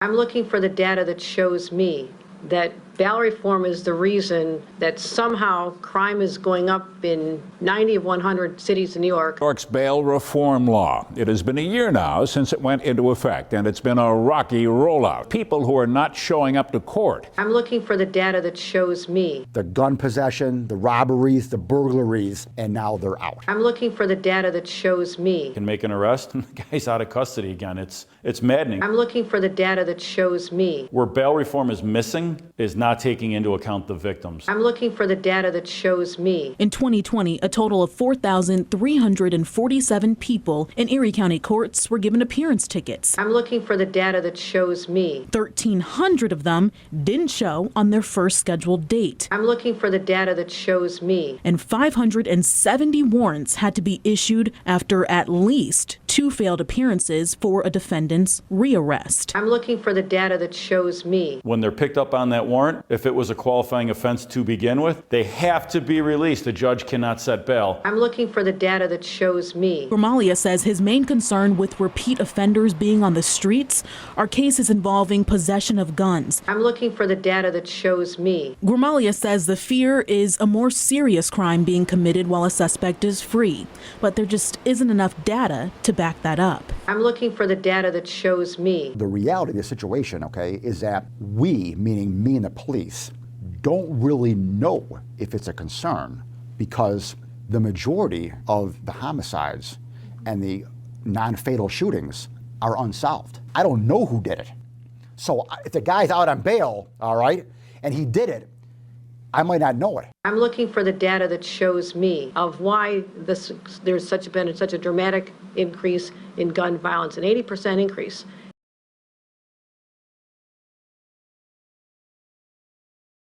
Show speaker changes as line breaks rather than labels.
I'm looking for the data that shows me that bail reform is the reason that somehow crime is going up in 90 of 100 cities in New York.
New York's bail reform law. It has been a year now since it went into effect, and it's been a rocky rollout. People who are not showing up to court.
I'm looking for the data that shows me.
The gun possession, the robberies, the burglaries, and now they're out.
I'm looking for the data that shows me.
Can make an arrest and the guy's out of custody again. It's maddening.
I'm looking for the data that shows me.
Where bail reform is missing is not taking into account the victims.
I'm looking for the data that shows me.
In 2020, a total of 4,347 people in Erie County courts were given appearance tickets.
I'm looking for the data that shows me.
1,300 of them didn't show on their first scheduled date.
I'm looking for the data that shows me.
And 570 warrants had to be issued after at least 2 failed appearances for a defendant's rearrest.
I'm looking for the data that shows me.
When they're picked up on that warrant, if it was a qualifying offense to begin with, they have to be released. The judge cannot set bail.
I'm looking for the data that shows me.
Gramalia says his main concern with repeat offenders being on the streets are cases involving possession of guns.
I'm looking for the data that shows me.
Gramalia says the fear is a more serious crime being committed while a suspect is free, but there just isn't enough data to back that up.
I'm looking for the data that shows me.
The reality of the situation, okay, is that we, meaning me and the police, don't really know if it's a concern because the majority of the homicides and the non-fatal shootings are unsolved. I don't know who did it. So if the guy's out on bail, all right, and he did it, I might not know it.
I'm looking for the data that shows me of why there's been such a dramatic increase in gun violence, an 80% increase.